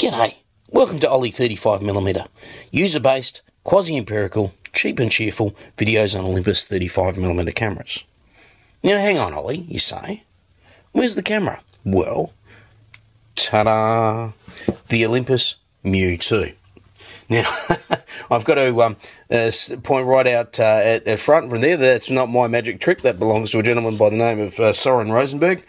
G'day, welcome to Oly35mm, user-based, quasi-empirical, cheap and cheerful videos on Olympus 35mm cameras. Now hang on Ollie, you say, where's the camera? Well, ta-da, the Olympus mju-II. Now, I've got to point right out at front from there, that's not my magic trick, that belongs to a gentleman by the name of Soren Rosenberg.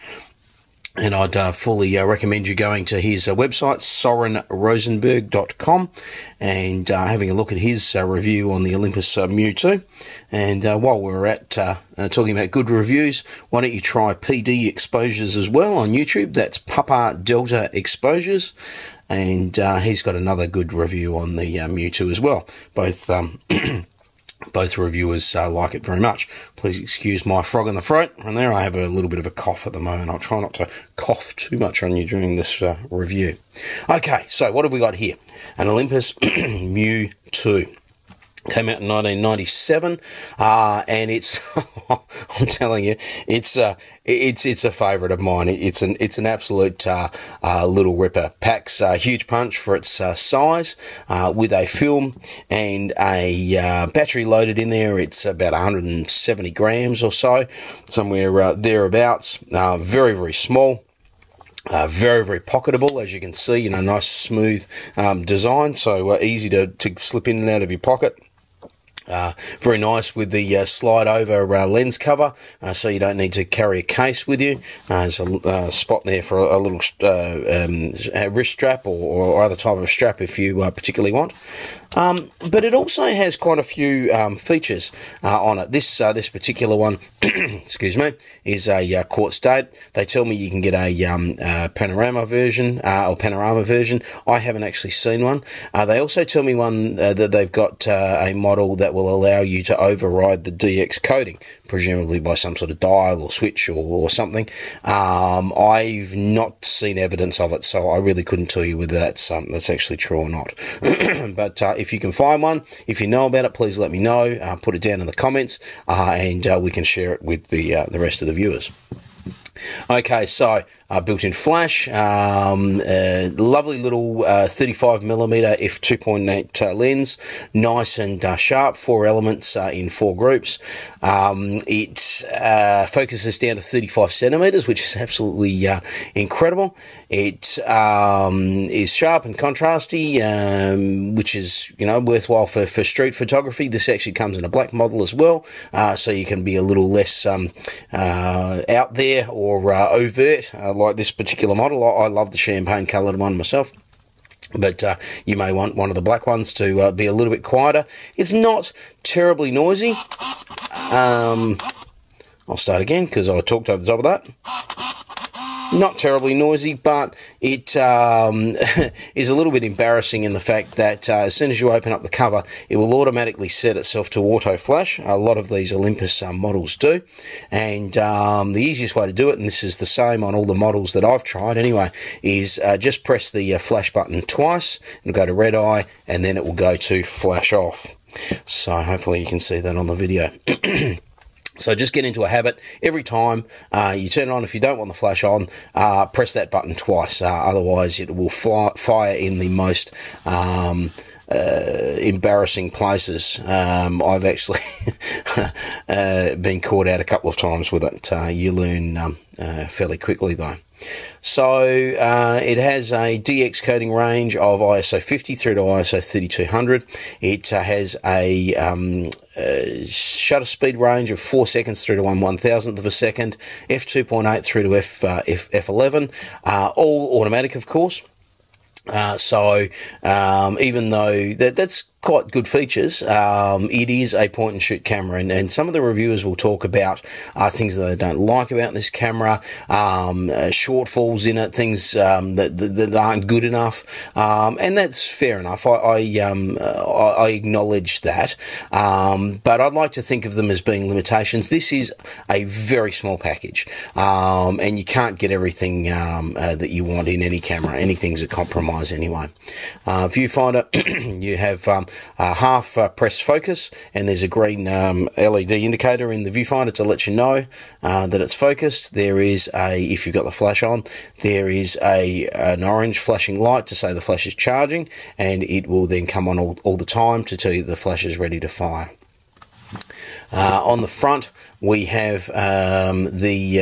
And I'd fully recommend you going to his website, sorenrosenberg.com, and having a look at his review on the Olympus mju-II. And while we're at talking about good reviews, why don't you try PD Exposures as well on YouTube? That's Papa Delta Exposures. And he's got another good review on the mju-II as well. Both reviewers like it very much. Please excuse my frog in the throat. And there I have a little bit of a cough at the moment. I'll try not to cough too much on you during this review. Okay, so what have we got here? An Olympus mju-II. Came out in 1997, and it's, I'm telling you, it's a favourite of mine. It's an absolute little ripper. Packs a huge punch for its size, with a film and a battery loaded in there. It's about 170 grams or so, somewhere thereabouts. Very, very small. Very, very pocketable, as you can see. You know, nice smooth design, so easy to slip in and out of your pocket. Very nice with the slide over lens cover, so you don't need to carry a case with you. There's a spot there for a little wrist strap or other type of strap if you particularly want. But it also has quite a few features on it. This particular one, excuse me, is a quartz date. They tell me you can get a panorama version or panorama version. I haven't actually seen one. They also tell me one that they've got a model that will allow you to override the DX coding, presumably by some sort of dial or switch or something. I've not seen evidence of it, so I really couldn't tell you whether that's actually true or not. But if you can find one, if you know about it, please let me know. Put it down in the comments, and we can share it with the rest of the viewers. Okay, so built-in flash, lovely little 35mm f2.8 lens, nice and sharp, 4 elements in 4 groups. It focuses down to 35 centimeters, which is absolutely incredible. It is sharp and contrasty, which is, you know, worthwhile for street photography. This actually comes in a black model as well, so you can be a little less out there or overt, like this particular model. I love the champagne coloured one myself, but you may want one of the black ones to be a little bit quieter. It's not terribly noisy. I'll start again because I talked over the top of that. Not terribly noisy, but it is a little bit embarrassing in the fact that as soon as you open up the cover, it will automatically set itself to auto flash. A lot of these Olympus models do, and the easiest way to do it, and this is the same on all the models that I've tried anyway, is just press the flash button twice, it'll go to red eye, and then it will go to flash off. So hopefully you can see that on the video. So just get into a habit. Every time you turn it on, if you don't want the flash on, press that button twice. Otherwise, it will fire in the most embarrassing places. I've actually been caught out a couple of times with it. You learn fairly quickly, though. So it has a DX coding range of ISO 50 through to ISO 3200. It has a shutter speed range of 4 seconds through to 1/1000th of a second, f2.8 through to f11, all automatic, of course. So even though that's quite good features, it is a point-and-shoot camera, and some of the reviewers will talk about things that they don't like about this camera, shortfalls in it, things that aren't good enough, and that's fair enough. I acknowledge that, but I'd like to think of them as being limitations. This is a very small package, and you can't get everything that you want in any camera. Anything's a compromise anyway. Viewfinder, you have half pressed focus, and there's a green LED indicator in the viewfinder to let you know that it's focused. There is if you've got the flash on, there is an orange flashing light to say the flash is charging, and it will then come on all the time to tell you the flash is ready to fire. On the front, we have the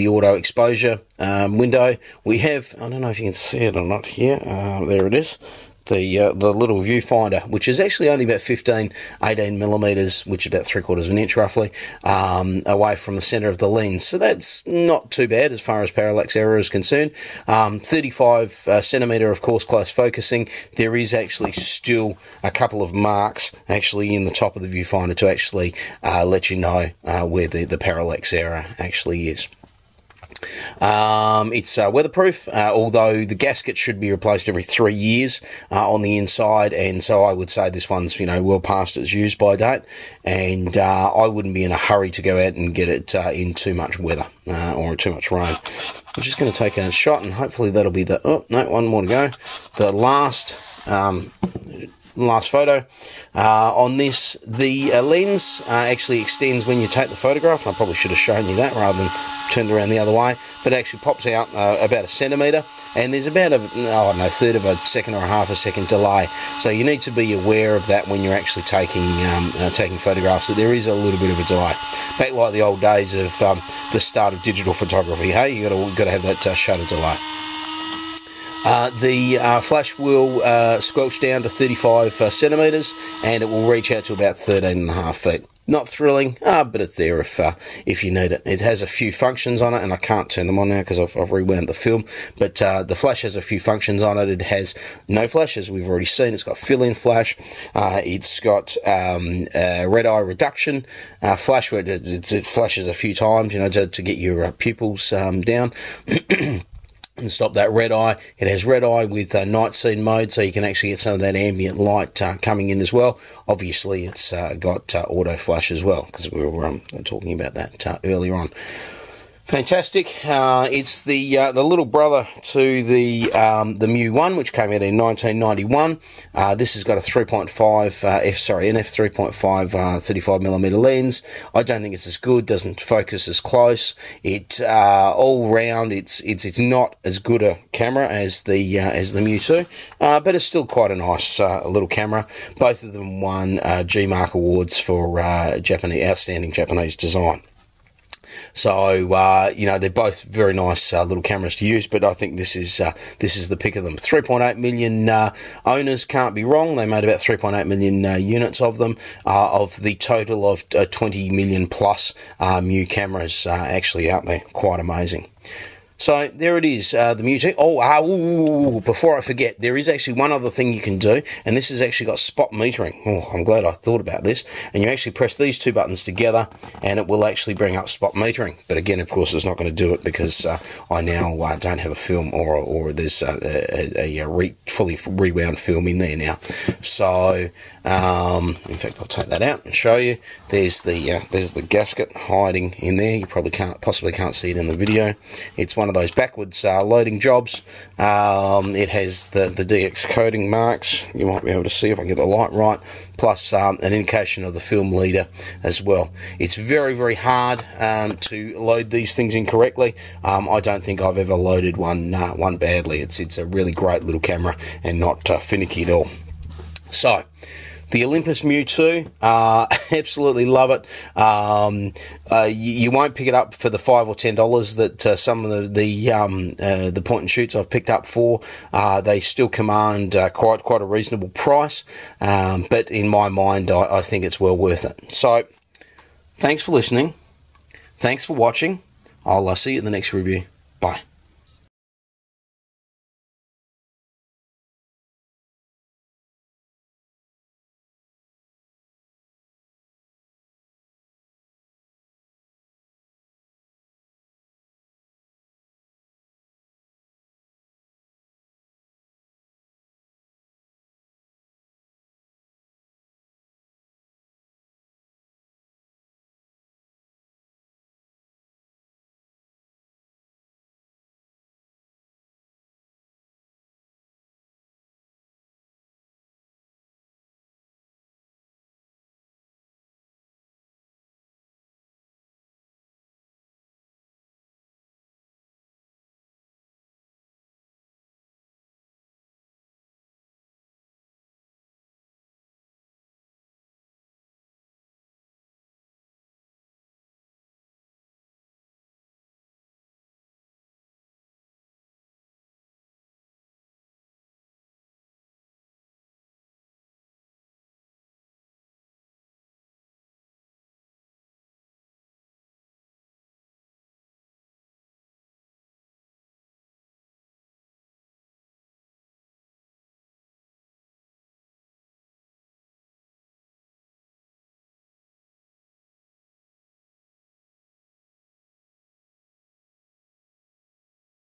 auto exposure window. We have, I don't know if you can see it or not here, there it is, the little viewfinder, which is actually only about 18 millimeters, which is about 3/4 of an inch roughly, away from the center of the lens. So that's not too bad as far as parallax error is concerned. 35 centimeter, of course, close focusing. There is actually still a couple of marks actually in the top of the viewfinder to actually let you know where the parallax error actually is. It's weatherproof, although the gasket should be replaced every 3 years on the inside, and so I would say this one's, you know, well past its use by date, and I wouldn't be in a hurry to go out and get it in too much weather or too much rain. I'm just going to take a shot, and hopefully that'll be the, oh no, one more to go, the last photo. On this, the lens actually extends when you take the photograph, and I probably should have shown you that rather than turned around the other way, but it actually pops out about 1 centimeter, and there's about a, I don't know, third of a second or half a second delay. So you need to be aware of that when you're actually taking photographs, that there is a little bit of a delay. Back like the old days of the start of digital photography, hey, you got to have that shutter delay. The flash will squelch down to 35 centimeters, and it will reach out to about 13.5 feet. Not thrilling, but it's there if you need it. It has a few functions on it, and I can't turn them on now because I've rewound the film. But the flash has a few functions on it. It has no flash, as we've already seen. It's got fill-in flash. It's got red eye reduction flash, where it flashes a few times, you know, to get your pupils down. And stop that red eye. It has red eye with night scene mode, so you can actually get some of that ambient light coming in as well. Obviously, it's got auto flash as well, because we were talking about that earlier on. Fantastic. It's the little brother to the mju-I, which came out in 1991. This has got a 3.5 an f3.5 35mm lens. I don't think it's as good. Doesn't focus as close. It all round, it's not as good a camera as the mju-II, but it's still quite a nice little camera. Both of them won G-Mark awards for outstanding Japanese design. So you know, they're both very nice little cameras to use, but I think this is the pick of them. 3.8 million owners can't be wrong. They made about 3.8 million units of them, of the total of 20 million plus mju cameras actually out there. Quite amazing. So there it is, the mju-II. Oh, before I forget, there is actually one other thing you can do, and this has actually got spot metering. Oh, I'm glad I thought about this. And you actually press these two buttons together, and it will actually bring up spot metering. But again, of course, it's not going to do it because I now don't have a film, or there's a fully rewound film in there now. So, in fact, I'll take that out and show you. There's the gasket hiding in there. You possibly can't see it in the video. It's one of those backwards loading jobs. It has the DX coding marks. You might be able to see if I can get the light right, plus an indication of the film leader as well. It's very, very hard to load these things incorrectly. I don't think I've ever loaded one badly. It's a really great little camera and not finicky at all. So, the Olympus mju-II, absolutely love it. You won't pick it up for the $5 or $10 that some of the point and shoots I've picked up for. They still command quite a reasonable price, but in my mind, I think it's well worth it. So, thanks for listening. Thanks for watching. I'll see you in the next review. Bye.